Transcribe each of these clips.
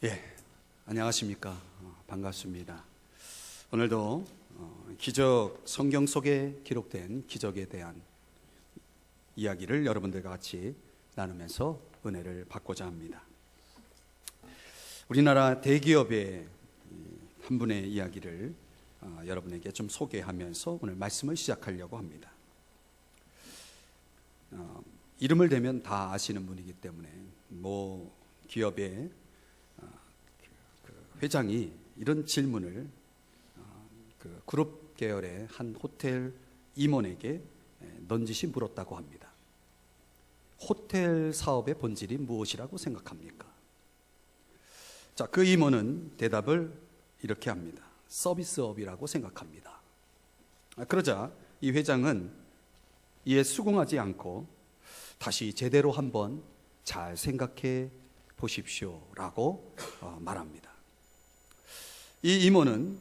예, 안녕하십니까. 반갑습니다. 오늘도 기적, 성경 속에 기록된 기적에 대한 이야기를 여러분들과 같이 나누면서 은혜를 받고자 합니다. 우리나라 대기업의 한 분의 이야기를 여러분에게 좀 소개하면서 오늘 말씀을 시작하려고 합니다. 이름을 대면 다 아시는 분이기 때문에 뭐 기업의 회장이 이런 질문을 그룹 계열의 한 호텔 임원에게 넌지시 물었다고 합니다. 호텔 사업의 본질이 무엇이라고 생각합니까? 자, 그 임원은 대답을 이렇게 합니다. 서비스업이라고 생각합니다. 그러자 이 회장은 이에 수긍하지 않고 다시 제대로 한번 잘 생각해 보십시오라고 말합니다. 이 임원은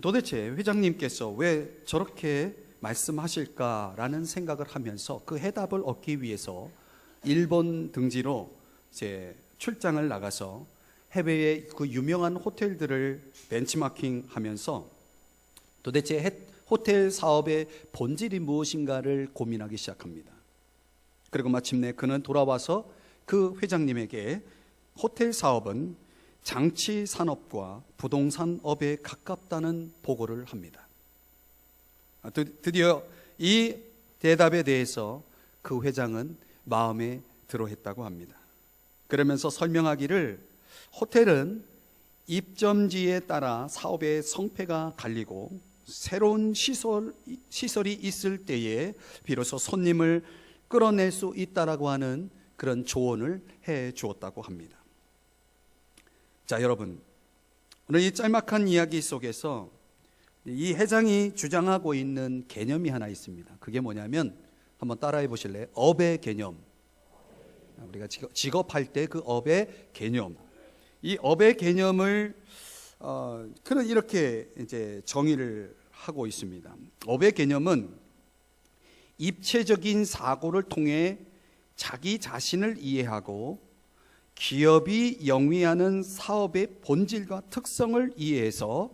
도대체 회장님께서 왜 저렇게 말씀하실까라는 생각을 하면서 그 해답을 얻기 위해서 일본 등지로 이제 출장을 나가서 해외의 그 유명한 호텔들을 벤치마킹 하면서 도대체 호텔 사업의 본질이 무엇인가를 고민하기 시작합니다. 그리고 마침내 그는 돌아와서 그 회장님에게 호텔 사업은 장치 산업과 부동산업에 가깝다는 보고를 합니다. 드디어 이 대답에 대해서 그 회장은 마음에 들어했다고 합니다. 그러면서 설명하기를 호텔은 입점지에 따라 사업의 성패가 갈리고 새로운 시설이 있을 때에 비로소 손님을 끌어낼 수 있다라고 하는 그런 조언을 해 주었다고 합니다. 자, 여러분, 오늘 이 짤막한 이야기 속에서 이 회장이 주장하고 있는 개념이 하나 있습니다. 그게 뭐냐면 한번 따라해 보실래요? 업의 개념. 우리가 직업할 때 그 업의 개념. 이 업의 개념을 그는 이렇게 이제 정의를 하고 있습니다. 업의 개념은 입체적인 사고를 통해 자기 자신을 이해하고 기업이 영위하는 사업의 본질과 특성을 이해해서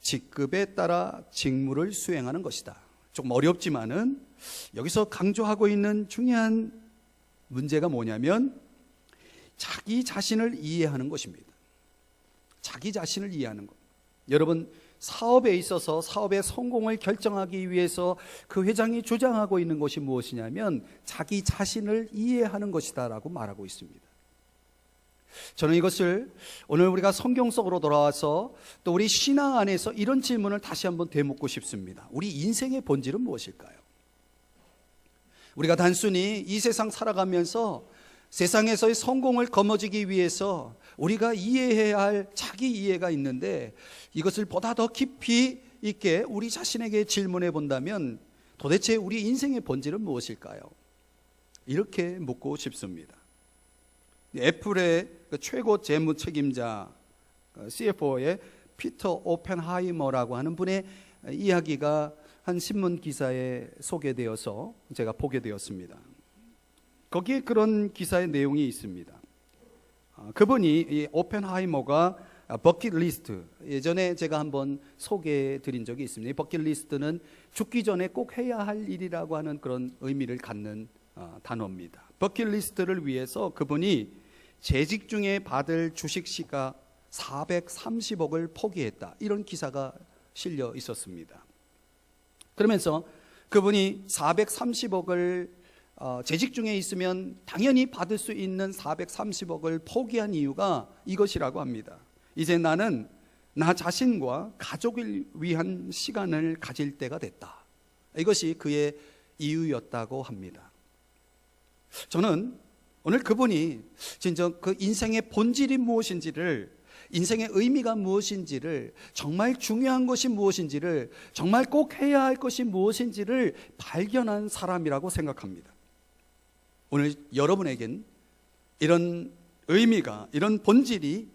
직급에 따라 직무를 수행하는 것이다. 조금 어렵지만은 여기서 강조하고 있는 중요한 문제가 뭐냐면 자기 자신을 이해하는 것입니다. 자기 자신을 이해하는 것. 여러분, 사업에 있어서 사업의 성공을 결정하기 위해서 그 회장이 주장하고 있는 것이 무엇이냐면 자기 자신을 이해하는 것이다라고 말하고 있습니다. 저는 이것을 오늘 우리가 성경 속으로 돌아와서 또 우리 신앙 안에서 이런 질문을 다시 한번 되묻고 싶습니다. 우리 인생의 본질은 무엇일까요? 우리가 단순히 이 세상 살아가면서 세상에서의 성공을 거머쥐기 위해서 우리가 이해해야 할 자기 이해가 있는데 이것을 보다 더 깊이 있게 우리 자신에게 질문해 본다면 도대체 우리 인생의 본질은 무엇일까요? 이렇게 묻고 싶습니다. 애플의 최고 재무 책임자 CFO의 피터 오펜하이머라고 하는 분의 이야기가 한 신문 기사에 소개되어서 제가 보게 되었습니다. 거기에 그런 기사의 내용이 있습니다. 그분이 이 오펜하이머가 버킷리스트, 예전에 제가 한번 소개해 드린 적이 있습니다. 이 버킷리스트는 죽기 전에 꼭 해야 할 일이라고 하는 그런 의미를 갖는 단어입니다. 버킷리스트를 위해서 그분이 재직 중에 받을 주식시가 430억을 포기했다. 이런 기사가 실려 있었습니다. 그러면서 그분이 430억을 재직 중에 있으면 당연히 받을 수 있는 430억을 포기한 이유가 이것이라고 합니다. 이제 나는 나 자신과 가족을 위한 시간을 가질 때가 됐다. 이것이 그의 이유였다고 합니다. 저는 오늘 그분이 진짜 그 인생의 본질이 무엇인지를, 인생의 의미가 무엇인지를, 정말 중요한 것이 무엇인지를, 정말 꼭 해야 할 것이 무엇인지를 발견한 사람이라고 생각합니다. 오늘 여러분에겐 이런 의미가, 이런 본질이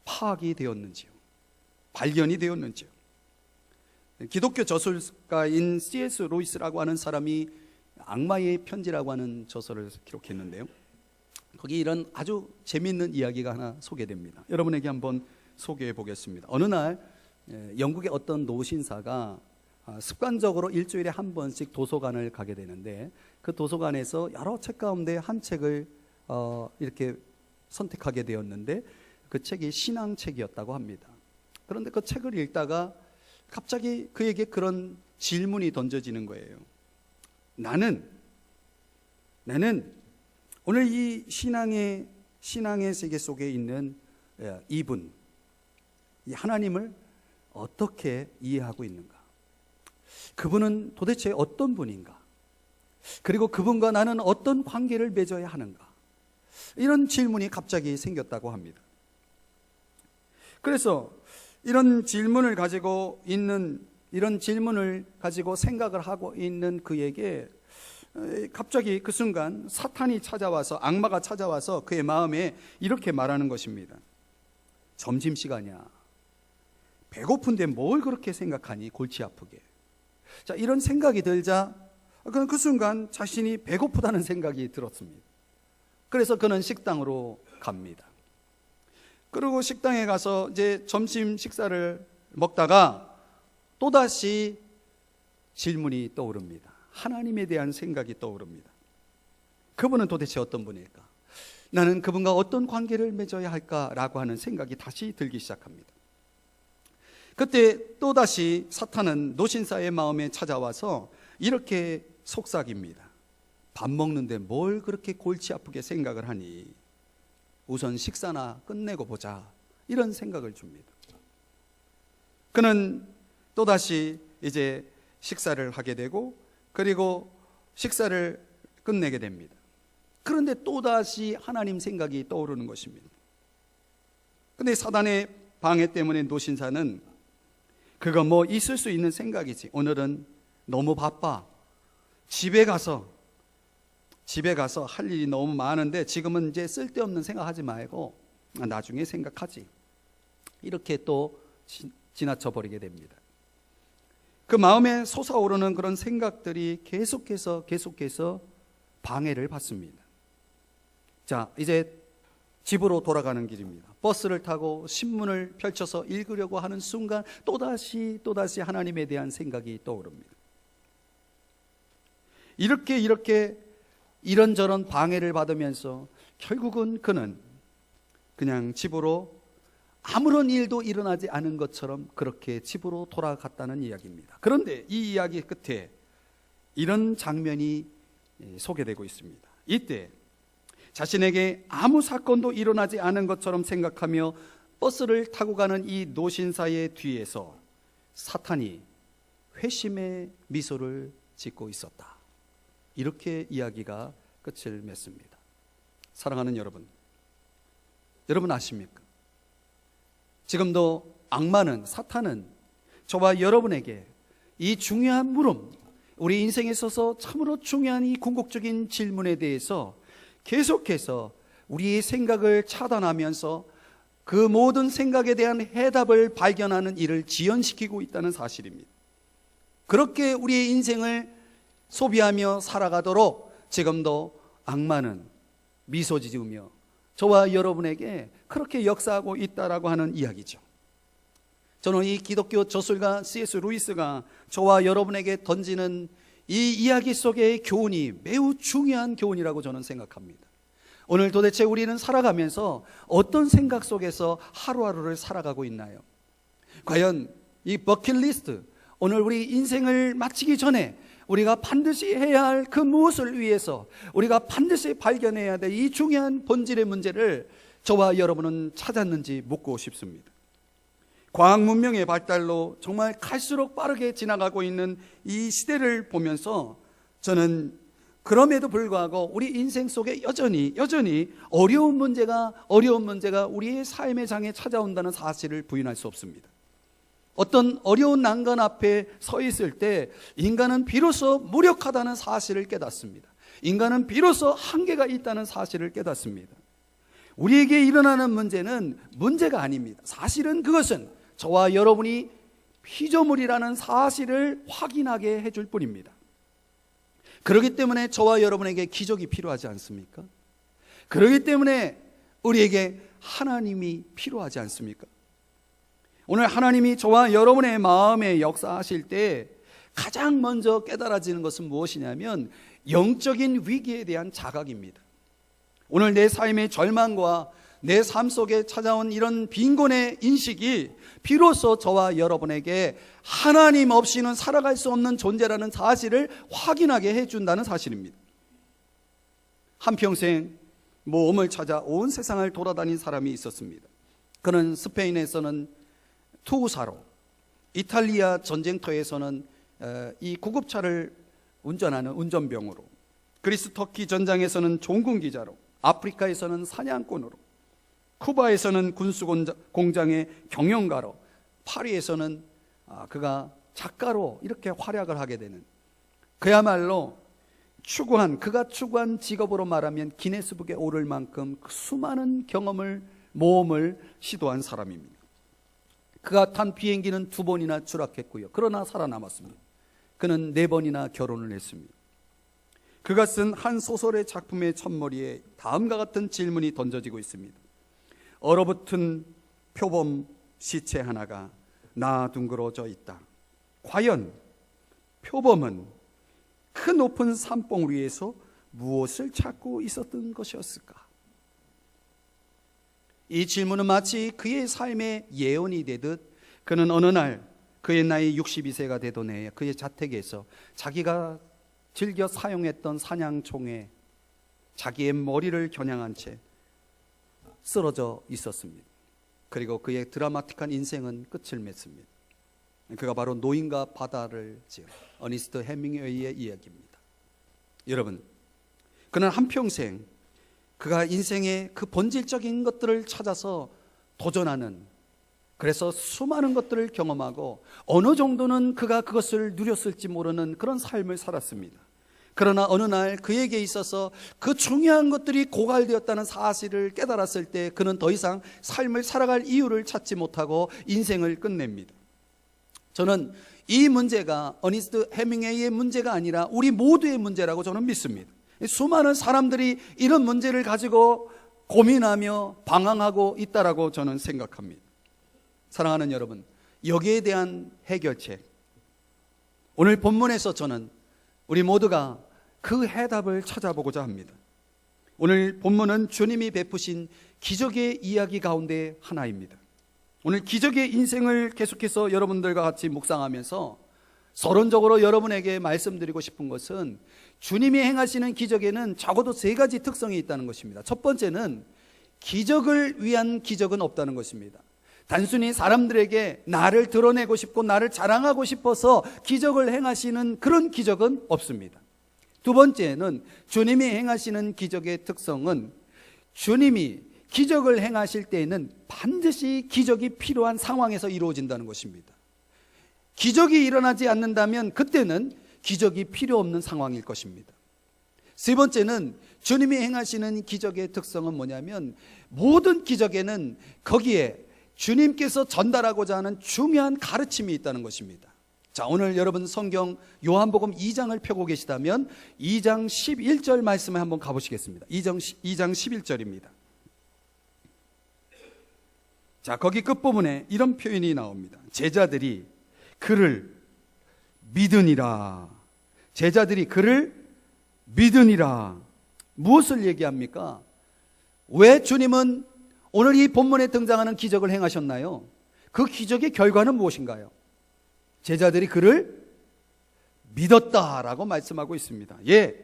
파악이 되었는지요? 발견이 되었는지요? 기독교 저술가인 C.S. 루이스라고 하는 사람이 악마의 편지라고 하는 저서를 기록했는데요, 거기 이런 아주 재미있는 이야기가 하나 소개됩니다. 여러분에게 한번 소개해 보겠습니다. 어느 날 영국의 어떤 노신사가 습관적으로 일주일에 한 번씩 도서관을 가게 되는데, 그 도서관에서 여러 책 가운데 한 책을 이렇게 선택하게 되었는데, 그 책이 신앙책이었다고 합니다. 그런데 그 책을 읽다가 갑자기 그에게 그런 질문이 던져지는 거예요. 나는 오늘 이 신앙의 세계 속에 있는 이분, 이 하나님을 어떻게 이해하고 있는가? 그분은 도대체 어떤 분인가? 그리고 그분과 나는 어떤 관계를 맺어야 하는가? 이런 질문이 갑자기 생겼다고 합니다. 그래서 이런 질문을 가지고 생각을 하고 있는 그에게 갑자기 그 순간 사탄이 찾아와서, 악마가 찾아와서 그의 마음에 이렇게 말하는 것입니다. 점심시간이야. 배고픈데 뭘 그렇게 생각하니? 골치 아프게. 자, 이런 생각이 들자 그 순간 자신이 배고프다는 생각이 들었습니다. 그래서 그는 식당으로 갑니다. 그리고 식당에 가서 이제 점심 식사를 먹다가 또다시 질문이 떠오릅니다. 하나님에 대한 생각이 떠오릅니다. 그분은 도대체 어떤 분일까? 나는 그분과 어떤 관계를 맺어야 할까라고 하는 생각이 다시 들기 시작합니다. 그때 또다시 사탄은 노신사의 마음에 찾아와서 이렇게 속삭입니다. 밥 먹는데 뭘 그렇게 골치 아프게 생각을 하니? 우선 식사나 끝내고 보자. 이런 생각을 줍니다. 그는 또다시 이제 식사를 하게 되고, 그리고 식사를 끝내게 됩니다. 그런데 또다시 하나님 생각이 떠오르는 것입니다. 근데 사단의 방해 때문에 노신사는 그거 뭐 있을 수 있는 생각이지, 오늘은 너무 바빠, 집에 가서 할 일이 너무 많은데 지금은 이제 쓸데없는 생각하지 말고 나중에 생각하지, 이렇게 또 지나쳐 버리게 됩니다. 그 마음에 솟아오르는 그런 생각들이 계속해서 방해를 받습니다. 자, 이제 집으로 돌아가는 길입니다. 버스를 타고 신문을 펼쳐서 읽으려고 하는 순간 또다시 하나님에 대한 생각이 떠오릅니다. 이렇게 이런저런 방해를 받으면서 결국은 그는 그냥 집으로 아무런 일도 일어나지 않은 것처럼 그렇게 집으로 돌아갔다는 이야기입니다. 그런데 이 이야기 끝에 이런 장면이 소개되고 있습니다. 이때 자신에게 아무 사건도 일어나지 않은 것처럼 생각하며 버스를 타고 가는 이 노신사의 뒤에서 사탄이 회심의 미소를 짓고 있었다. 이렇게 이야기가 끝을 맺습니다. 사랑하는 여러분 아십니까? 지금도 악마는, 사탄은 저와 여러분에게 이 중요한 물음, 우리 인생에 있어서 참으로 중요한 이 궁극적인 질문에 대해서 계속해서 우리의 생각을 차단하면서 그 모든 생각에 대한 해답을 발견하는 일을 지연시키고 있다는 사실입니다. 그렇게 우리의 인생을 소비하며 살아가도록 지금도 악마는 미소 지으며 저와 여러분에게 그렇게 역사하고 있다라고 하는 이야기죠. 저는 이 기독교 저술가 C.S. 루이스가 저와 여러분에게 던지는 이 이야기 속의 교훈이 매우 중요한 교훈이라고 저는 생각합니다. 오늘 도대체 우리는 살아가면서 어떤 생각 속에서 하루하루를 살아가고 있나요? 과연 이 버킷리스트, 오늘 우리 인생을 마치기 전에 우리가 반드시 해야 할 그 무엇을 위해서 우리가 반드시 발견해야 될 이 중요한 본질의 문제를 저와 여러분은 찾았는지 묻고 싶습니다. 과학 문명의 발달로 정말 갈수록 빠르게 지나가고 있는 이 시대를 보면서 저는 그럼에도 불구하고 우리 인생 속에 여전히 어려운 문제가 우리의 삶의 장에 찾아온다는 사실을 부인할 수 없습니다. 어떤 어려운 난관 앞에 서 있을 때 인간은 비로소 무력하다는 사실을 깨닫습니다. 인간은 비로소 한계가 있다는 사실을 깨닫습니다. 우리에게 일어나는 문제는 문제가 아닙니다. 사실은 그것은 저와 여러분이 피조물이라는 사실을 확인하게 해줄 뿐입니다. 그렇기 때문에 저와 여러분에게 기적이 필요하지 않습니까? 그렇기 때문에 우리에게 하나님이 필요하지 않습니까? 오늘 하나님이 저와 여러분의 마음에 역사하실 때 가장 먼저 깨달아지는 것은 무엇이냐면 영적인 위기에 대한 자각입니다. 오늘 내 삶의 절망과 내 삶 속에 찾아온 이런 빈곤의 인식이 비로소 저와 여러분에게 하나님 없이는 살아갈 수 없는 존재라는 사실을 확인하게 해준다는 사실입니다. 한평생 모험을 찾아 온 세상을 돌아다닌 사람이 있었습니다. 그는 스페인에서는 투구사로, 이탈리아 전쟁터에서는 이 구급차를 운전하는 운전병으로, 그리스 터키 전장에서는 종군 기자로, 아프리카에서는 사냥꾼으로, 쿠바에서는 군수 공장의 경영가로, 파리에서는 그가 작가로 이렇게 활약을 하게 되는, 그야말로 그가 추구한 직업으로 말하면 기네스북에 오를 만큼 그 수많은 모험을 시도한 사람입니다. 그가 탄 비행기는 2번이나 추락했고요. 그러나 살아남았습니다. 그는 4번이나 결혼을 했습니다. 그가 쓴 한 소설의 작품의 첫머리에 다음과 같은 질문이 던져지고 있습니다. 얼어붙은 표범 시체 하나가 나둥그러져 있다. 과연 표범은 그 높은 산봉 위에서 무엇을 찾고 있었던 것이었을까? 이 질문은 마치 그의 삶의 예언이 되듯, 그는 어느 날 그의 나이 62세가 되던 해에 그의 자택에서 자기가 즐겨 사용했던 사냥총에 자기의 머리를 겨냥한 채 쓰러져 있었습니다. 그리고 그의 드라마틱한 인생은 끝을 맺습니다. 그가 바로 노인과 바다를 지은 어니스트 해밍웨이의 이야기입니다. 여러분, 그는 한평생 그가 인생의 그 본질적인 것들을 찾아서 도전하는, 그래서 수많은 것들을 경험하고 어느 정도는 그가 그것을 누렸을지 모르는 그런 삶을 살았습니다. 그러나 어느 날 그에게 있어서 그 중요한 것들이 고갈되었다는 사실을 깨달았을 때 그는 더 이상 삶을 살아갈 이유를 찾지 못하고 인생을 끝냅니다. 저는 이 문제가 어니스트 해밍웨이의 문제가 아니라 우리 모두의 문제라고 저는 믿습니다. 수많은 사람들이 이런 문제를 가지고 고민하며 방황하고 있다라고 저는 생각합니다. 사랑하는 여러분, 여기에 대한 해결책, 오늘 본문에서 저는 우리 모두가 그 해답을 찾아보고자 합니다. 오늘 본문은 주님이 베푸신 기적의 이야기 가운데 하나입니다. 오늘 기적의 인생을 계속해서 여러분들과 같이 묵상하면서 서론적으로 여러분에게 말씀드리고 싶은 것은, 주님이 행하시는 기적에는 적어도 3가지 특성이 있다는 것입니다. 첫 번째는 기적을 위한 기적은 없다는 것입니다. 단순히 사람들에게 나를 드러내고 싶고 나를 자랑하고 싶어서 기적을 행하시는 그런 기적은 없습니다. 두 번째는 주님이 행하시는 기적의 특성은, 주님이 기적을 행하실 때에는 반드시 기적이 필요한 상황에서 이루어진다는 것입니다. 기적이 일어나지 않는다면 그때는 기적이 필요 없는 상황일 것입니다. 세 번째는 주님이 행하시는 기적의 특성은 뭐냐면, 모든 기적에는 거기에 주님께서 전달하고자 하는 중요한 가르침이 있다는 것입니다. 자, 오늘 여러분 성경 요한복음 2장을 펴고 계시다면 2장 11절 말씀에 한번 가보시겠습니다. 2장 11절입니다. 자, 거기 끝부분에 이런 표현이 나옵니다. 제자들이 그를 믿으니라. 제자들이 그를 믿으니라. 무엇을 얘기합니까? 왜 주님은 오늘 이 본문에 등장하는 기적을 행하셨나요? 그 기적의 결과는 무엇인가요? 제자들이 그를 믿었다라고 말씀하고 있습니다. 예,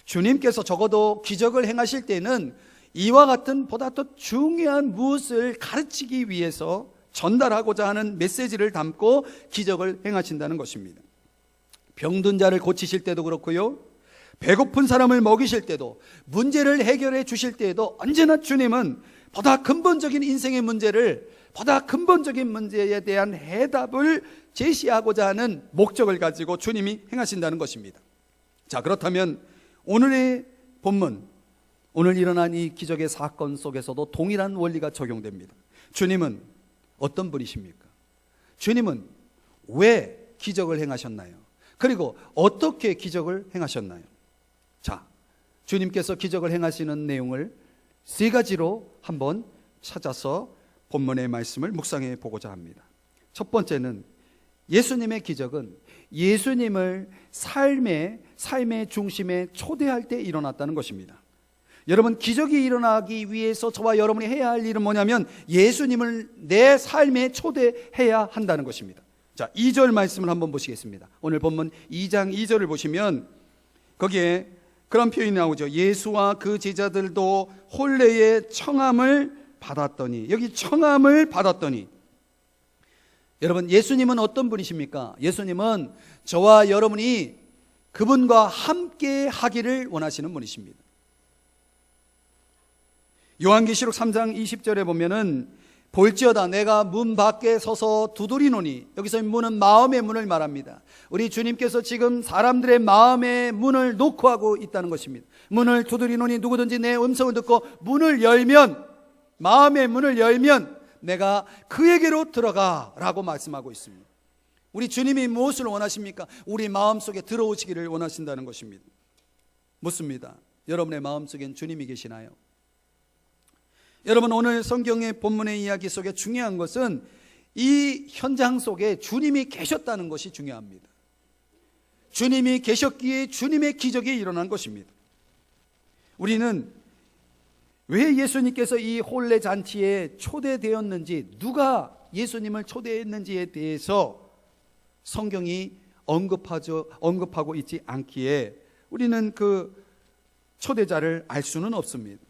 주님께서 적어도 기적을 행하실 때는 이와 같은 보다 더 중요한 무엇을 가르치기 위해서 전달하고자 하는 메시지를 담고 기적을 행하신다는 것입니다. 병든 자를 고치실 때도 그렇고요, 배고픈 사람을 먹이실 때도, 문제를 해결해 주실 때에도 언제나 주님은 보다 근본적인 인생의 문제를, 보다 근본적인 문제에 대한 해답을 제시하고자 하는 목적을 가지고 주님이 행하신다는 것입니다. 자, 그렇다면 오늘의 본문, 오늘 일어난 이 기적의 사건 속에서도 동일한 원리가 적용됩니다. 주님은 어떤 분이십니까? 주님은 왜 기적을 행하셨나요? 그리고 어떻게 기적을 행하셨나요? 자, 주님께서 기적을 행하시는 내용을 세 가지로 한번 찾아서 본문의 말씀을 묵상해 보고자 합니다. 첫 번째는 예수님의 기적은 예수님을 삶의 중심에 초대할 때 일어났다는 것입니다. 여러분, 기적이 일어나기 위해서 저와 여러분이 해야 할 일은 뭐냐면 예수님을 내 삶에 초대해야 한다는 것입니다. 자, 2절 말씀을 한번 보시겠습니다. 오늘 본문 2장 2절을 보시면 거기에 그런 표현이 나오죠. 예수와 그 제자들도 혼례의 청함을 받았더니, 여기 청함을 받았더니, 여러분, 예수님은 어떤 분이십니까? 예수님은 저와 여러분이 그분과 함께 하기를 원하시는 분이십니다. 요한계시록 3장 20절에 보면은 볼지어다 내가 문 밖에 서서 두드리노니, 여기서 문은 마음의 문을 말합니다. 우리 주님께서 지금 사람들의 마음의 문을 놓고 하고 있다는 것입니다. 문을 두드리노니 누구든지 내 음성을 듣고 문을 열면, 마음의 문을 열면 내가 그에게로 들어가라고 말씀하고 있습니다. 우리 주님이 무엇을 원하십니까? 우리 마음속에 들어오시기를 원하신다는 것입니다. 묻습니다. 여러분의 마음속엔 주님이 계시나요? 여러분, 오늘 성경의 본문의 이야기 속에 중요한 것은 이 현장 속에 주님이 계셨다는 것이 중요합니다. 주님이 계셨기에 주님의 기적이 일어난 것입니다. 우리는 왜 예수님께서 이 혼례 잔치에 초대되었는지, 누가 예수님을 초대했는지에 대해서 성경이 언급하고 있지 않기에 우리는 그 초대자를 알 수는 없습니다.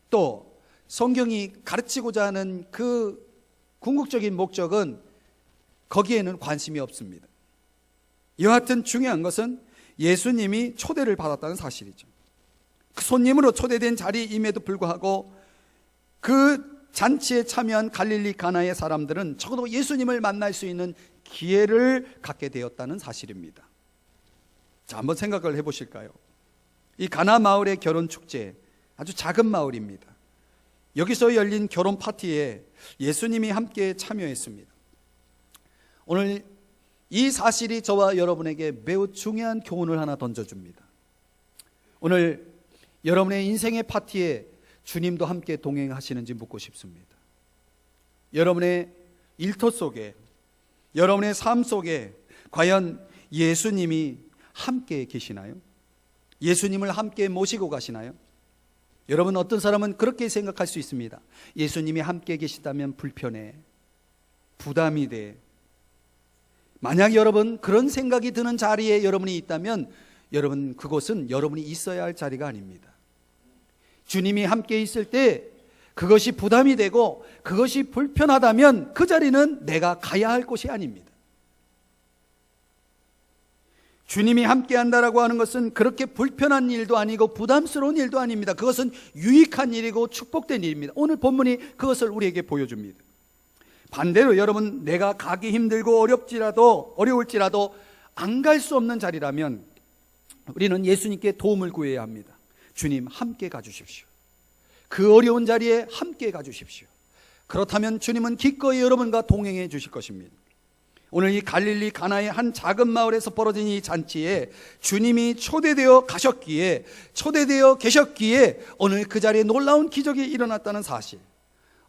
또 성경이 가르치고자 하는 그 궁극적인 목적은 거기에는 관심이 없습니다. 여하튼 중요한 것은 예수님이 초대를 받았다는 사실이죠. 그 손님으로 초대된 자리임에도 불구하고 그 잔치에 참여한 갈릴리 가나의 사람들은 적어도 예수님을 만날 수 있는 기회를 갖게 되었다는 사실입니다. 자, 한번 생각을 해보실까요? 이 가나 마을의 결혼 축제, 아주 작은 마을입니다. 여기서 열린 결혼 파티에 예수님이 함께 참여했습니다. 오늘 이 사실이 저와 여러분에게 매우 중요한 교훈을 하나 던져줍니다. 오늘 여러분의 인생의 파티에 주님도 함께 동행하시는지 묻고 싶습니다. 여러분의 일터 속에, 여러분의 삶 속에 과연 예수님이 함께 계시나요? 예수님을 함께 모시고 가시나요? 여러분, 어떤 사람은 그렇게 생각할 수 있습니다. 예수님이 함께 계시다면 불편해, 부담이 돼. 만약 여러분 그런 생각이 드는 자리에 여러분이 있다면 여러분, 그곳은 여러분이 있어야 할 자리가 아닙니다. 주님이 함께 있을 때 그것이 부담이 되고 그것이 불편하다면 그 자리는 내가 가야 할 곳이 아닙니다. 주님이 함께 한다라고 하는 것은 그렇게 불편한 일도 아니고 부담스러운 일도 아닙니다. 그것은 유익한 일이고 축복된 일입니다. 오늘 본문이 그것을 우리에게 보여줍니다. 반대로 여러분, 내가 가기 힘들고 어려울지라도 안 갈 수 없는 자리라면 우리는 예수님께 도움을 구해야 합니다. 주님, 함께 가주십시오. 그 어려운 자리에 함께 가주십시오. 그렇다면 주님은 기꺼이 여러분과 동행해 주실 것입니다. 오늘 이 갈릴리 가나의 한 작은 마을에서 벌어진 이 잔치에 주님이 초대되어 계셨기에 오늘 그 자리에 놀라운 기적이 일어났다는 사실,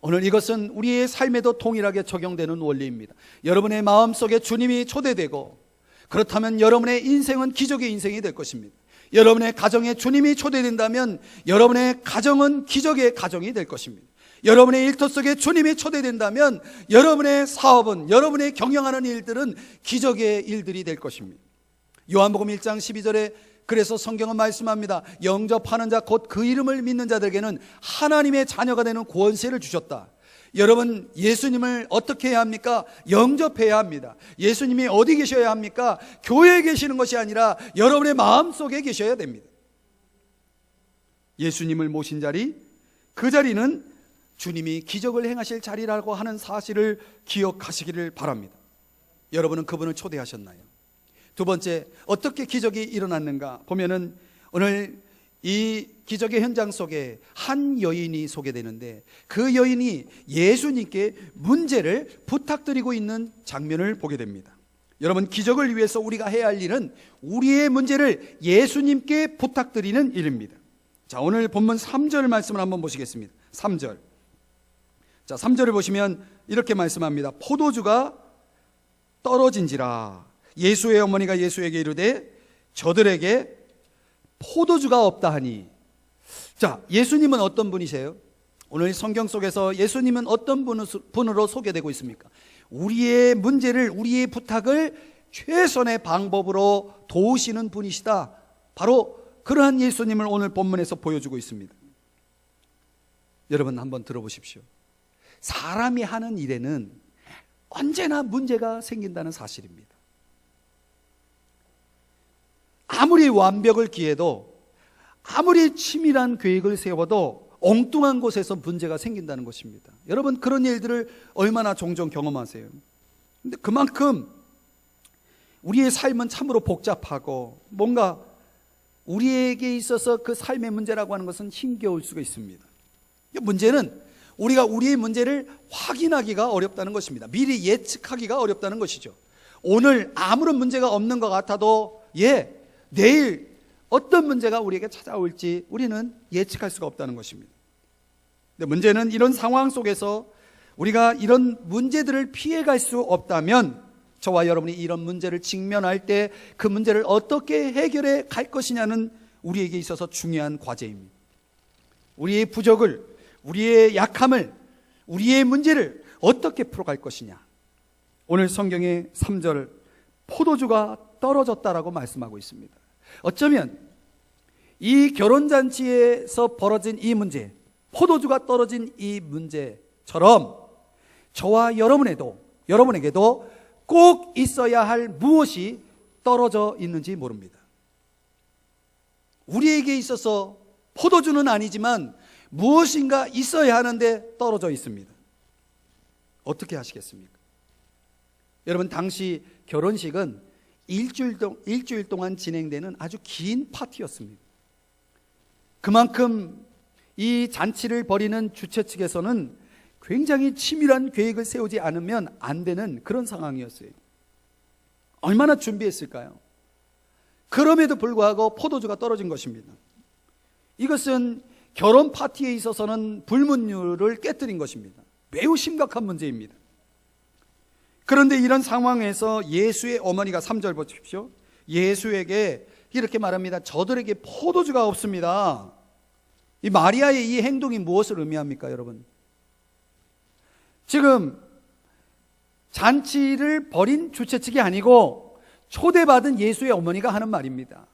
오늘 이것은 우리의 삶에도 동일하게 적용되는 원리입니다. 여러분의 마음속에 주님이 초대되고, 그렇다면 여러분의 인생은 기적의 인생이 될 것입니다. 여러분의 가정에 주님이 초대된다면 여러분의 가정은 기적의 가정이 될 것입니다. 여러분의 일터 속에 주님이 초대된다면 여러분의 사업은, 여러분의 경영하는 일들은 기적의 일들이 될 것입니다. 요한복음 1장 12절에 그래서 성경은 말씀합니다. 영접하는 자, 곧 그 이름을 믿는 자들에게는 하나님의 자녀가 되는 권세를 주셨다. 여러분, 예수님을 어떻게 해야 합니까? 영접해야 합니다. 예수님이 어디 계셔야 합니까? 교회에 계시는 것이 아니라 여러분의 마음속에 계셔야 됩니다. 예수님을 모신 자리, 그 자리는 주님이 기적을 행하실 자리라고 하는 사실을 기억하시기를 바랍니다. 여러분은 그분을 초대하셨나요? 두 번째, 어떻게 기적이 일어났는가 보면은 오늘 이 기적의 현장 속에 한 여인이 소개되는데, 그 여인이 예수님께 문제를 부탁드리고 있는 장면을 보게 됩니다. 여러분, 기적을 위해서 우리가 해야 할 일은 우리의 문제를 예수님께 부탁드리는 일입니다. 자, 오늘 본문 3절 말씀을 한번 보시겠습니다. 3절. 자, 3절을 보시면 이렇게 말씀합니다. 포도주가 떨어진지라. 예수의 어머니가 예수에게 이르되 저들에게 포도주가 없다 하니. 자, 예수님은 어떤 분이세요? 오늘 성경 속에서 예수님은 어떤 분으로 소개되고 있습니까? 우리의 문제를, 우리의 부탁을 최선의 방법으로 도우시는 분이시다. 바로 그러한 예수님을 오늘 본문에서 보여주고 있습니다. 여러분 한번 들어보십시오. 사람이 하는 일에는 언제나 문제가 생긴다는 사실입니다. 아무리 완벽을 기해도, 아무리 치밀한 계획을 세워도 엉뚱한 곳에서 문제가 생긴다는 것입니다. 여러분 그런 일들을 얼마나 종종 경험하세요? 근데 그만큼 우리의 삶은 참으로 복잡하고 뭔가 우리에게 있어서 그 삶의 문제라고 하는 것은 힘겨울 수가 있습니다. 문제는 우리가 우리의 문제를 확인하기가 어렵다는 것입니다. 미리 예측하기가 어렵다는 것이죠. 오늘 아무런 문제가 없는 것 같아도 내일 어떤 문제가 우리에게 찾아올지 우리는 예측할 수가 없다는 것입니다. 근데 문제는 이런 상황 속에서 우리가 이런 문제들을 피해갈 수 없다면 저와 여러분이 이런 문제를 직면할 때 그 문제를 어떻게 해결해 갈 것이냐는 우리에게 있어서 중요한 과제입니다. 우리의 부족을, 우리의 약함을, 우리의 문제를 어떻게 풀어갈 것이냐. 오늘 성경의 3절 포도주가 떨어졌다라고 말씀하고 있습니다. 어쩌면 이 결혼잔치에서 벌어진 이 문제, 포도주가 떨어진 이 문제처럼 저와 여러분에게도 꼭 있어야 할 무엇이 떨어져 있는지 모릅니다. 우리에게 있어서 포도주는 아니지만 무엇인가 있어야 하는데 떨어져 있습니다. 어떻게 하시겠습니까? 여러분 당시 결혼식은 일주일 동안 진행되는 아주 긴 파티였습니다. 그만큼 이 잔치를 벌이는 주최 측에서는 굉장히 치밀한 계획을 세우지 않으면 안 되는 그런 상황이었어요. 얼마나 준비했을까요? 그럼에도 불구하고 포도주가 떨어진 것입니다. 이것은 결혼 파티에 있어서는 불문율을 깨뜨린 것입니다. 매우 심각한 문제입니다. 그런데 이런 상황에서 예수의 어머니가 3절 보십시오. 예수에게 이렇게 말합니다. 저들에게 포도주가 없습니다. 이 마리아의 이 행동이 무엇을 의미합니까, 여러분? 지금 잔치를 벌인 주최 측이 아니고 초대받은 예수의 어머니가 하는 말입니다.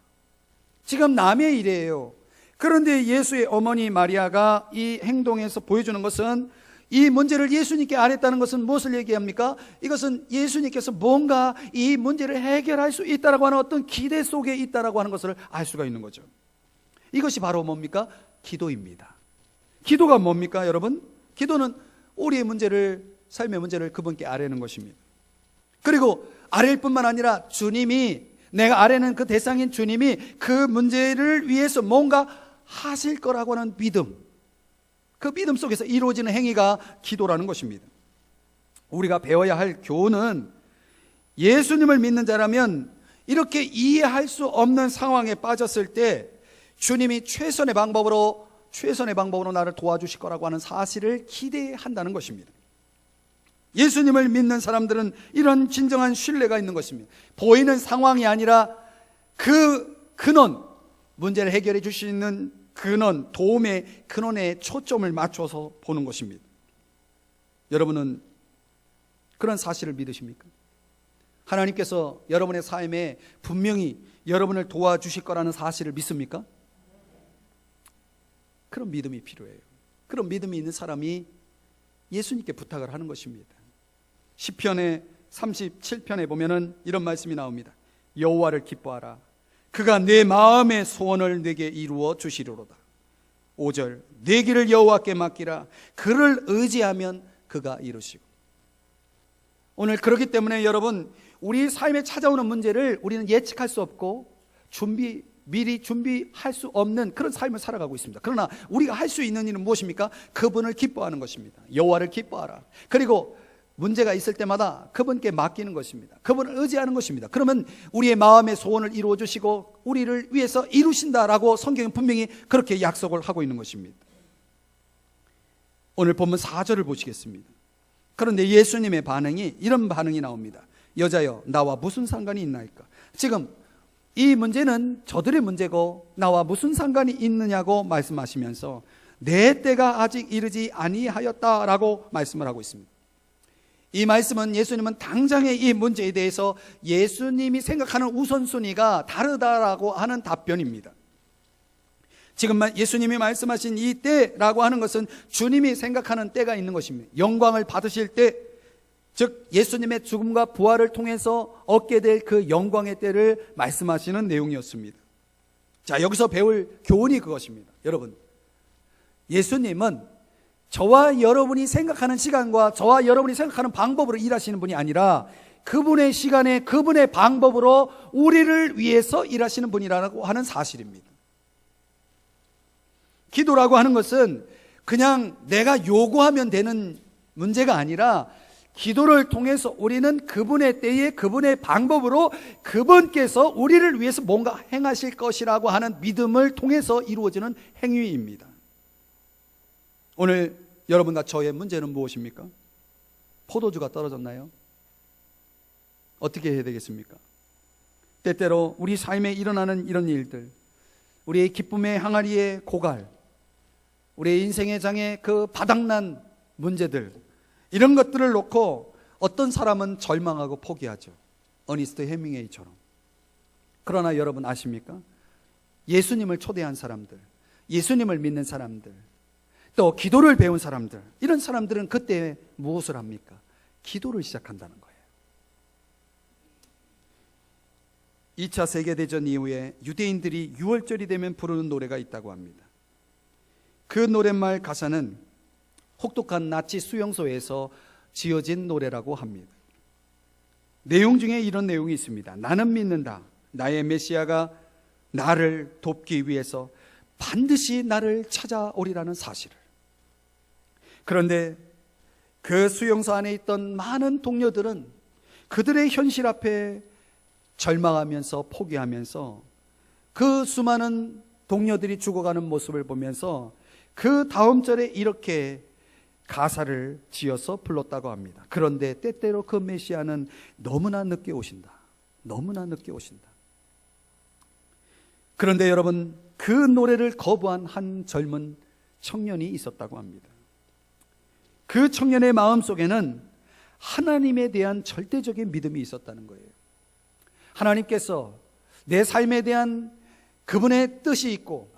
지금 남의 일이에요. 그런데 예수의 어머니 마리아가 이 행동에서 보여주는 것은, 이 문제를 예수님께 아뢰었다는 것은 무엇을 얘기합니까? 이것은 예수님께서 뭔가 이 문제를 해결할 수 있다라고 하는 어떤 기대 속에 있다라고 하는 것을 알 수가 있는 거죠. 이것이 바로 뭡니까? 기도입니다. 기도가 뭡니까, 여러분? 기도는 우리의 문제를, 삶의 문제를 그분께 아뢰는 것입니다. 그리고 아뢰일 뿐만 아니라 주님이, 내가 아뢰는 그 대상인 주님이 그 문제를 위해서 뭔가 하실 거라고 하는 믿음, 그 믿음 속에서 이루어지는 행위가 기도라는 것입니다. 우리가 배워야 할 교훈은, 예수님을 믿는 자라면 이렇게 이해할 수 없는 상황에 빠졌을 때 주님이 최선의 방법으로 나를 도와주실 거라고 하는 사실을 기대한다는 것입니다. 예수님을 믿는 사람들은 이런 진정한 신뢰가 있는 것입니다. 보이는 상황이 아니라 그 근원, 문제를 해결해 줄 수 있는 근원, 도움의 근원에 초점을 맞춰서 보는 것입니다. 여러분은 그런 사실을 믿으십니까? 하나님께서 여러분의 삶에 분명히 여러분을 도와주실 거라는 사실을 믿습니까? 그런 믿음이 필요해요. 그런 믿음이 있는 사람이 예수님께 부탁을 하는 것입니다. 시편의 37편에 보면은 이런 말씀이 나옵니다. 여호와를 기뻐하라. 그가 내 마음의 소원을 내게 이루어 주시리로다. 5절, 내 길을 여호와께 맡기라. 그를 의지하면 그가 이루시고. 오늘 그렇기 때문에 여러분, 우리 삶에 찾아오는 문제를 우리는 예측할 수 없고 미리 준비할 수 없는 그런 삶을 살아가고 있습니다. 그러나 우리가 할 수 있는 일은 무엇입니까? 그분을 기뻐하는 것입니다. 여호와를 기뻐하라. 그리고 문제가 있을 때마다 그분께 맡기는 것입니다. 그분을 의지하는 것입니다. 그러면 우리의 마음의 소원을 이루어 주시고 우리를 위해서 이루신다라고 성경은 분명히 그렇게 약속을 하고 있는 것입니다. 오늘 본문 4절을 보시겠습니다. 그런데 예수님의 반응이 이런 반응이 나옵니다. 여자여, 나와 무슨 상관이 있나이까? 지금 이 문제는 저들의 문제고 나와 무슨 상관이 있느냐고 말씀하시면서 내 때가 아직 이르지 아니하였다라고 말씀을 하고 있습니다. 이 말씀은 예수님은 당장의 이 문제에 대해서 예수님이 생각하는 우선순위가 다르다라고 하는 답변입니다. 지금 예수님이 말씀하신 이 때라고 하는 것은 주님이 생각하는 때가 있는 것입니다. 영광을 받으실 때, 즉 예수님의 죽음과 부활을 통해서 얻게 될 그 영광의 때를 말씀하시는 내용이었습니다. 자, 여기서 배울 교훈이 그것입니다. 여러분, 예수님은 저와 여러분이 생각하는 시간과 저와 여러분이 생각하는 방법으로 일하시는 분이 아니라 그분의 시간에 그분의 방법으로 우리를 위해서 일하시는 분이라고 하는 사실입니다. 기도라고 하는 것은 그냥 내가 요구하면 되는 문제가 아니라 기도를 통해서 우리는 그분의 때에 그분의 방법으로 그분께서 우리를 위해서 뭔가 행하실 것이라고 하는 믿음을 통해서 이루어지는 행위입니다. 오늘 여러분과 저의 문제는 무엇입니까? 포도주가 떨어졌나요? 어떻게 해야 되겠습니까? 때때로 우리 삶에 일어나는 이런 일들, 우리의 기쁨의 항아리의 고갈, 우리의 인생의 장의 그 바닥난 문제들, 이런 것들을 놓고 어떤 사람은 절망하고 포기하죠. 어니스트 해밍웨이처럼. 그러나 여러분 아십니까? 예수님을 초대한 사람들, 예수님을 믿는 사람들, 또 기도를 배운 사람들, 이런 사람들은 그때 무엇을 합니까? 기도를 시작한다는 거예요. 2차 세계대전 이후에 유대인들이 6월절이 되면 부르는 노래가 있다고 합니다. 그 노랫말 가사는 혹독한 나치 수용소에서 지어진 노래라고 합니다. 내용 중에 이런 내용이 있습니다. 나는 믿는다. 나의 메시아가 나를 돕기 위해서 반드시 나를 찾아오리라는 사실을. 그런데 그 수용소 안에 있던 많은 동료들은 그들의 현실 앞에 절망하면서 포기하면서 그 수많은 동료들이 죽어가는 모습을 보면서 그 다음 절에 이렇게 가사를 지어서 불렀다고 합니다. 그런데 때때로 그 메시아는 너무나 늦게 오신다. 너무나 늦게 오신다. 그런데 여러분, 그 노래를 거부한 한 젊은 청년이 있었다고 합니다. 그 청년의 마음속에는 하나님에 대한 절대적인 믿음이 있었다는 거예요. 하나님께서 내 삶에 대한 그분의 뜻이 있고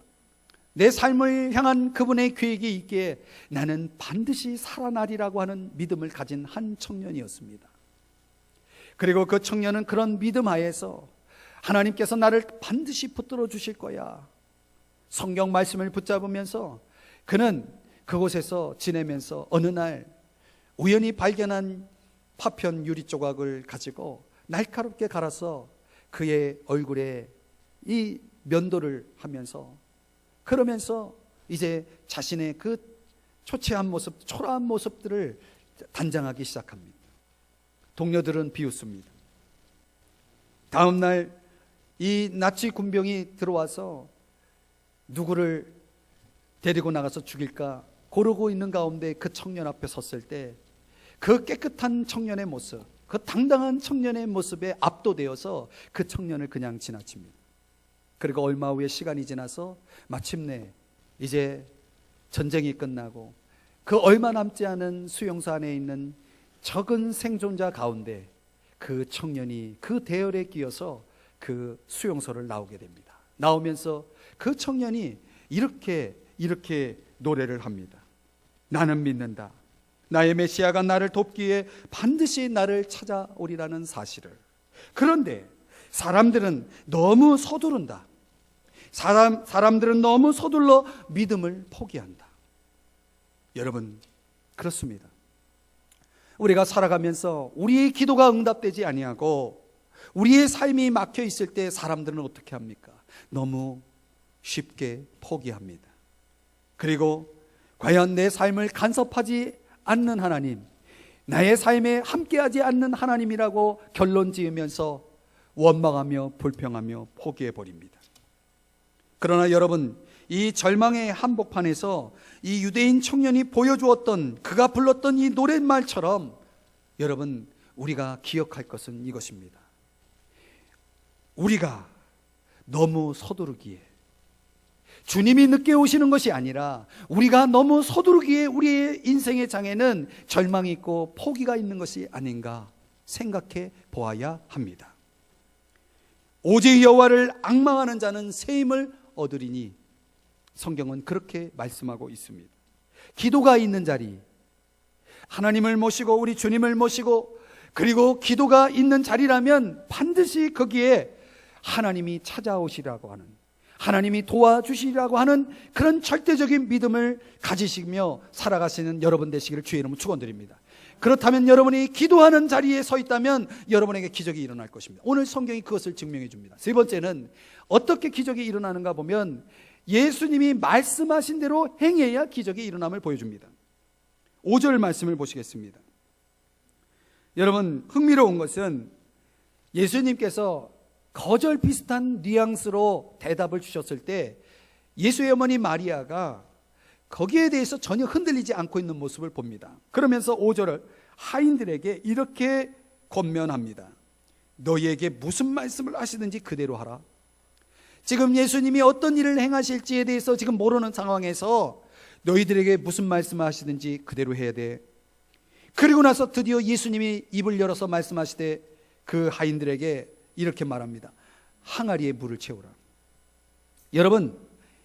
내 삶을 향한 그분의 계획이 있기에 나는 반드시 살아나리라고 하는 믿음을 가진 한 청년이었습니다. 그리고 그 청년은 그런 믿음 하에서 하나님께서 나를 반드시 붙들어 주실 거야, 성경 말씀을 붙잡으면서 그는 그곳에서 지내면서 어느 날 우연히 발견한 파편 유리 조각을 가지고 날카롭게 갈아서 그의 얼굴에 이 면도를 하면서, 그러면서 이제 자신의 그 초췌한 모습, 초라한 모습들을 단장하기 시작합니다. 동료들은 비웃습니다. 다음 날 이 나치 군병이 들어와서 누구를 데리고 나가서 죽일까 고르고 있는 가운데 그 청년 앞에 섰을 때 그 깨끗한 청년의 모습, 그 당당한 청년의 모습에 압도되어서 그 청년을 그냥 지나칩니다. 그리고 얼마 후에 시간이 지나서 마침내 이제 전쟁이 끝나고 그 얼마 남지 않은 수용소 안에 있는 적은 생존자 가운데 그 청년이 그 대열에 끼어서 그 수용소를 나오게 됩니다. 나오면서 그 청년이 이렇게 노래를 합니다. 나는 믿는다. 나의 메시아가 나를 돕기에 반드시 나를 찾아오리라는 사실을. 그런데 사람들은 너무 서두른다. 사람들은 너무 서둘러 믿음을 포기한다. 여러분, 그렇습니다. 우리가 살아가면서 우리의 기도가 응답되지 아니하고 우리의 삶이 막혀 있을 때 사람들은 어떻게 합니까? 너무 쉽게 포기합니다. 그리고 과연 내 삶을 간섭하지 않는 하나님, 나의 삶에 함께하지 않는 하나님이라고 결론 지으면서 원망하며 불평하며 포기해버립니다. 그러나 여러분, 이 절망의 한복판에서 이 유대인 청년이 보여주었던, 그가 불렀던 이 노랫말처럼 여러분, 우리가 기억할 것은 이것입니다. 우리가 너무 서두르기에, 주님이 늦게 오시는 것이 아니라 우리가 너무 서두르기에 우리의 인생의 장에는 절망이 있고 포기가 있는 것이 아닌가 생각해 보아야 합니다. 오직 여호와를 앙망하는 자는 새 힘을 얻으리니, 성경은 그렇게 말씀하고 있습니다. 기도가 있는 자리, 하나님을 모시고 우리 주님을 모시고 그리고 기도가 있는 자리라면 반드시 거기에 하나님이 찾아오시라고 하는, 하나님이 도와주시라고 하는 그런 절대적인 믿음을 가지시며 살아가시는 여러분 되시기를 주의 이름으로 축원드립니다. 그렇다면 여러분이 기도하는 자리에 서 있다면 여러분에게 기적이 일어날 것입니다. 오늘 성경이 그것을 증명해 줍니다. 세 번째는 어떻게 기적이 일어나는가 보면 예수님이 말씀하신 대로 행해야 기적이 일어남을 보여줍니다. 5절 말씀을 보시겠습니다. 여러분, 흥미로운 것은 예수님께서 거절 비슷한 뉘앙스로 대답을 주셨을 때 예수의 어머니 마리아가 거기에 대해서 전혀 흔들리지 않고 있는 모습을 봅니다. 그러면서 5절을 하인들에게 이렇게 권면합니다. 너희에게 무슨 말씀을 하시든지 그대로 하라. 지금 예수님이 어떤 일을 행하실지에 대해서 지금 모르는 상황에서 너희들에게 무슨 말씀을 하시든지 그대로 해야 돼. 그리고 나서 드디어 예수님이 입을 열어서 말씀하시되 그 하인들에게 이렇게 말합니다. 항아리에 물을 채우라. 여러분,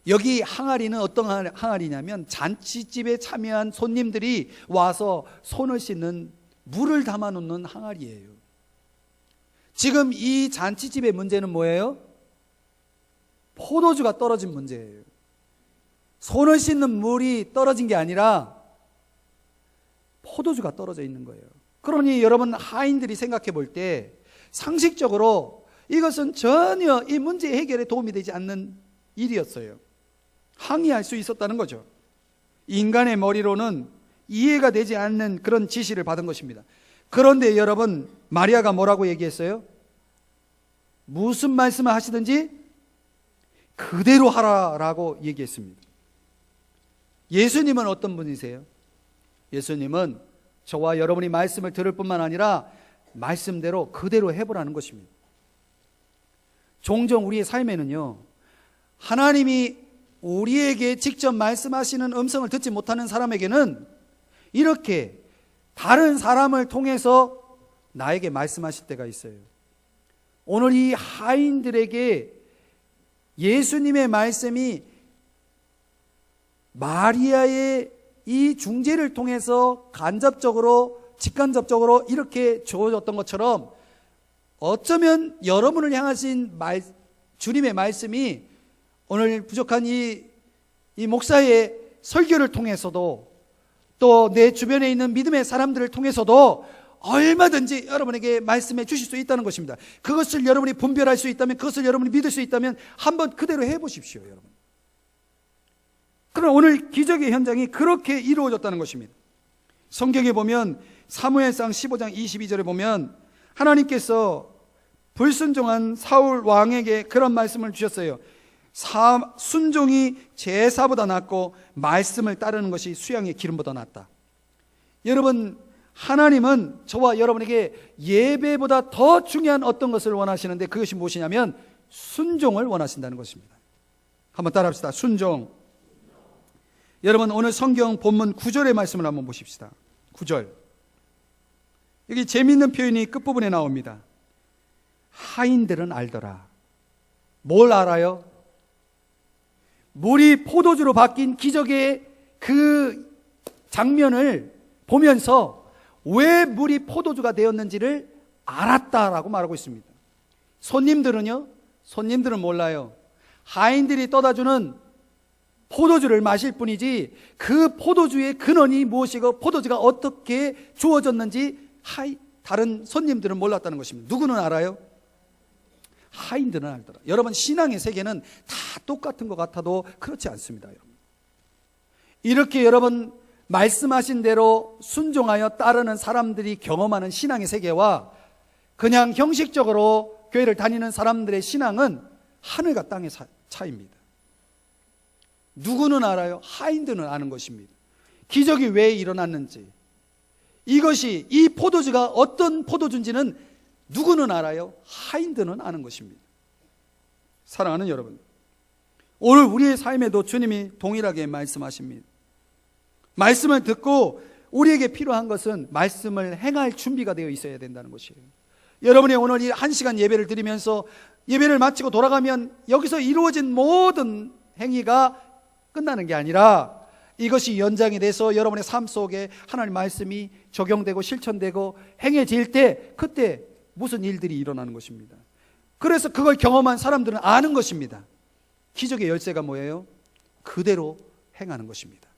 여기 항아리는 어떤 항아리냐면 잔치집에 참여한 손님들이 와서 손을 씻는 물을 담아 놓는 항아리예요. 지금 이 잔치집의 문제는 뭐예요? 포도주가 떨어진 문제예요. 손을 씻는 물이 떨어진 게 아니라 포도주가 떨어져 있는 거예요. 그러니 여러분, 하인들이 생각해 볼 때 상식적으로 이것은 전혀 이 문제 해결에 도움이 되지 않는 일이었어요. 항의할 수 있었다는 거죠. 인간의 머리로는 이해가 되지 않는 그런 지시를 받은 것입니다. 그런데 여러분, 마리아가 뭐라고 얘기했어요? 무슨 말씀을 하시든지 그대로 하라라고 얘기했습니다. 예수님은 어떤 분이세요? 예수님은 저와 여러분이 말씀을 들을 뿐만 아니라 말씀대로 그대로 해보라는 것입니다. 종종 우리의 삶에는요, 하나님이 우리에게 직접 말씀하시는 음성을 듣지 못하는 사람에게는 이렇게 다른 사람을 통해서 나에게 말씀하실 때가 있어요. 오늘 이 하인들에게 예수님의 말씀이 마리아의 이 중재를 통해서 간접적으로, 직간접적으로 이렇게 주어졌던 것처럼 어쩌면 여러분을 향하신 주님의 말씀이 오늘 부족한 이 목사의 설교를 통해서도 또 내 주변에 있는 믿음의 사람들을 통해서도 얼마든지 여러분에게 말씀해 주실 수 있다는 것입니다. 그것을 여러분이 분별할 수 있다면, 그것을 여러분이 믿을 수 있다면 한번 그대로 해보십시오, 여러분. 그러나 오늘 기적의 현장이 그렇게 이루어졌다는 것입니다. 성경에 보면 사무엘상 15장 22절에 보면 하나님께서 불순종한 사울 왕에게 그런 말씀을 주셨어요. 순종이 제사보다 낫고 말씀을 따르는 것이 수양의 기름보다 낫다. 여러분, 하나님은 저와 여러분에게 예배보다 더 중요한 어떤 것을 원하시는데 그것이 무엇이냐면 순종을 원하신다는 것입니다. 한번 따라합시다. 순종. 여러분, 오늘 성경 본문 9절의 말씀을 한번 보십시다. 9절. 여기 재미있는 표현이 끝부분에 나옵니다. 하인들은 알더라. 뭘 알아요? 물이 포도주로 바뀐 기적의 그 장면을 보면서 왜 물이 포도주가 되었는지를 알았다라고 말하고 있습니다. 손님들은 몰라요. 하인들이 떠다주는 포도주를 마실 뿐이지 그 포도주의 근원이 무엇이고 포도주가 어떻게 주어졌는지 다른 손님들은 몰랐다는 것입니다. 누구는 알아요? 하인들은 알더라. 여러분, 신앙의 세계는 다 똑같은 것 같아도 그렇지 않습니다. 여러분. 이렇게 여러분, 말씀하신 대로 순종하여 따르는 사람들이 경험하는 신앙의 세계와 그냥 형식적으로 교회를 다니는 사람들의 신앙은 하늘과 땅의 차이입니다. 누구는 알아요? 하인들은 아는 것입니다. 기적이 왜 일어났는지, 이것이 이 포도주가 어떤 포도주인지는 누구는 알아요? 하인들은 아는 것입니다. 사랑하는 여러분, 오늘 우리의 삶에도 주님이 동일하게 말씀하십니다. 말씀을 듣고 우리에게 필요한 것은 말씀을 행할 준비가 되어 있어야 된다는 것이에요. 여러분이 오늘 이 1시간 예배를 드리면서 예배를 마치고 돌아가면 여기서 이루어진 모든 행위가 끝나는 게 아니라 이것이 연장이 돼서 여러분의 삶 속에 하나님의 말씀이 적용되고 실천되고 행해질 때, 그때 무슨 일들이 일어나는 것입니다. 그래서 그걸 경험한 사람들은 아는 것입니다. 기적의 열쇠가 뭐예요? 그대로 행하는 것입니다.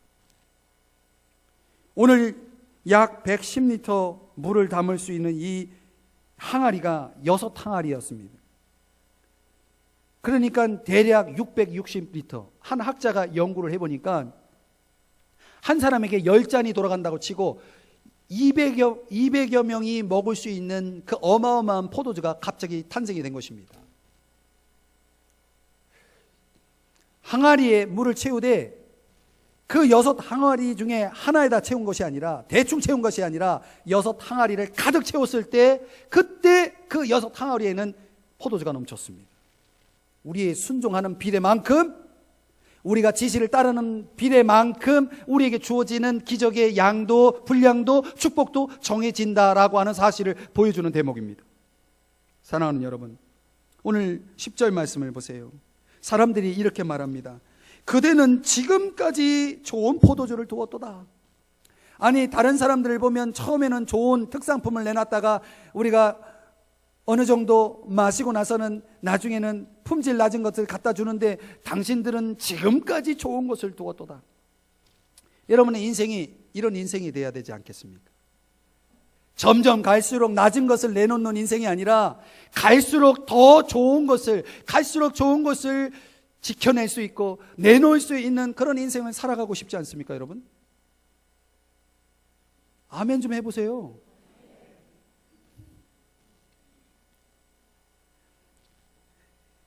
오늘 약 110리터 물을 담을 수 있는 이 항아리가 6항아리였습니다. 그러니까 대략 660리터. 한 학자가 연구를 해보니까 한 사람에게 10잔이 돌아간다고 치고 200여 명이 먹을 수 있는 그 어마어마한 포도주가 갑자기 탄생이 된 것입니다. 항아리에 물을 채우되 그 6항아리 중에 하나에다 채운 것이 아니라, 대충 채운 것이 아니라 6항아리를 가득 채웠을 때, 그때 그 6항아리에는 포도주가 넘쳤습니다. 우리의 순종하는 비례만큼, 우리가 지시를 따르는 비례만큼 우리에게 주어지는 기적의 양도, 분량도, 축복도 정해진다라고 하는 사실을 보여주는 대목입니다. 사랑하는 여러분, 오늘 10절 말씀을 보세요. 사람들이 이렇게 말합니다. 그대는 지금까지 좋은 포도주를 두었도다. 아니, 다른 사람들을 보면 처음에는 좋은 특산품을 내놨다가 우리가 어느 정도 마시고 나서는 나중에는 품질 낮은 것을 갖다 주는데 당신들은 지금까지 좋은 것을 두었도다. 여러분의 인생이 이런 인생이 돼야 되지 않겠습니까? 점점 갈수록 낮은 것을 내놓는 인생이 아니라 갈수록 더 좋은 것을, 갈수록 좋은 것을 지켜낼 수 있고 내놓을 수 있는 그런 인생을 살아가고 싶지 않습니까, 여러분? 아멘 좀 해보세요.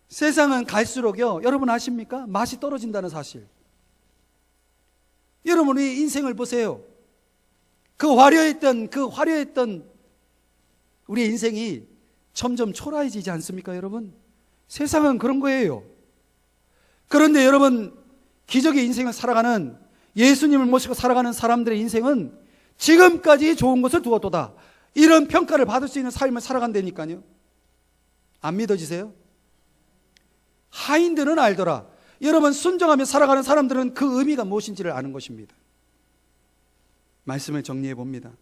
세상은 갈수록요, 여러분 아십니까? 맛이 떨어진다는 사실. 여러분이 인생을 보세요. 그 화려했던 우리의 인생이 점점 초라해지지 않습니까, 여러분? 세상은 그런 거예요. 그런데 여러분, 기적의 인생을 살아가는, 예수님을 모시고 살아가는 사람들의 인생은 지금까지 좋은 것을 두었도다. 이런 평가를 받을 수 있는 삶을 살아간다니까요. 안 믿어지세요? 하인들은 알더라. 여러분, 순종하며 살아가는 사람들은 그 의미가 무엇인지를 아는 것입니다. 말씀을 정리해 봅니다.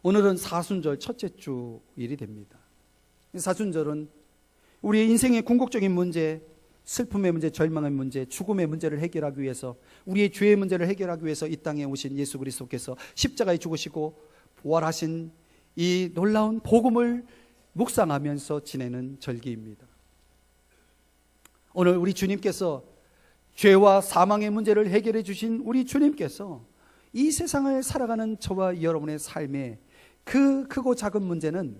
오늘은 사순절 첫째 주일이 됩니다. 사순절은 우리의 인생의 궁극적인 문제, 슬픔의 문제, 절망의 문제, 죽음의 문제를 해결하기 위해서, 우리의 죄의 문제를 해결하기 위해서 이 땅에 오신 예수 그리스도께서 십자가에 죽으시고 부활하신 이 놀라운 복음을 묵상하면서 지내는 절기입니다. 오늘 우리 주님께서 죄와 사망의 문제를 해결해 주신 우리 주님께서 이 세상을 살아가는 저와 여러분의 삶에 그 크고 작은 문제는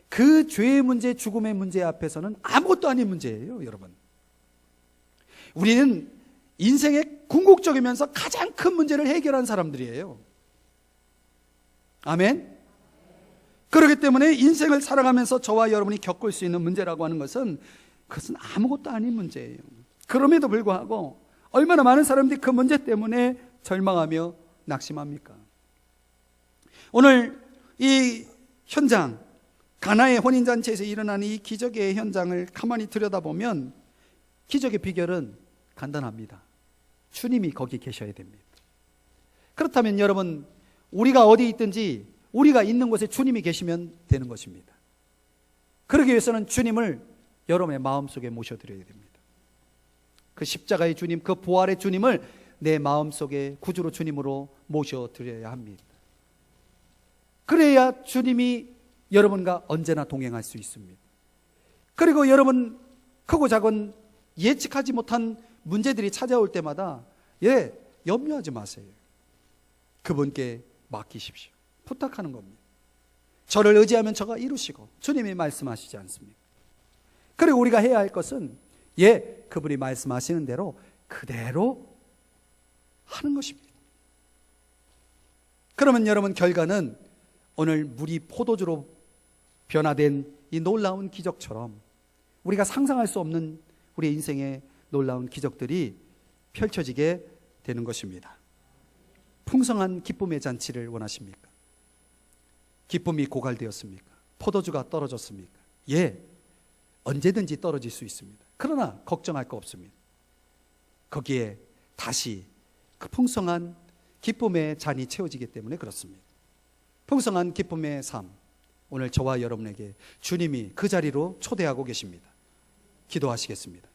그 죄의 문제, 죽음의 문제 앞에서는 아무것도 아닌 문제예요, 여러분. 우리는 인생의 궁극적이면서 가장 큰 문제를 해결한 사람들이에요. 아멘? 그렇기 때문에 인생을 살아가면서 저와 여러분이 겪을 수 있는 문제라고 하는 것은, 그것은 아무것도 아닌 문제예요. 그럼에도 불구하고 얼마나 많은 사람들이 그 문제 때문에 절망하며 낙심합니까? 오늘 이 현장, 가나의 혼인잔치에서 일어난 이 기적의 현장을 가만히 들여다보면 기적의 비결은 간단합니다. 주님이 거기 계셔야 됩니다. 그렇다면 여러분, 우리가 어디 있든지 우리가 있는 곳에 주님이 계시면 되는 것입니다. 그러기 위해서는 주님을 여러분의 마음속에 모셔드려야 됩니다. 그 십자가의 주님, 그 부활의 주님을 내 마음속에 구주로 주님으로 모셔드려야 합니다. 그래야 주님이 여러분과 언제나 동행할 수 있습니다. 그리고 여러분, 크고 작은 예측하지 못한 문제들이 찾아올 때마다 염려하지 마세요. 그분께 맡기십시오. 부탁하는 겁니다. 저를 의지하면 저가 이루시고, 주님이 말씀하시지 않습니까? 그리고 우리가 해야 할 것은 그분이 말씀하시는 대로 그대로 하는 것입니다. 그러면 여러분, 결과는 오늘 물이 포도주로 변화된 이 놀라운 기적처럼 우리가 상상할 수 없는 우리 인생의 놀라운 기적들이 펼쳐지게 되는 것입니다. 풍성한 기쁨의 잔치를 원하십니까? 기쁨이 고갈되었습니까? 포도주가 떨어졌습니까? 언제든지 떨어질 수 있습니다. 그러나 걱정할 거 없습니다. 거기에 다시 그 풍성한 기쁨의 잔이 채워지기 때문에 그렇습니다. 풍성한 기쁨의 삶, 오늘 저와 여러분에게 주님이 그 자리로 초대하고 계십니다. 기도하시겠습니다.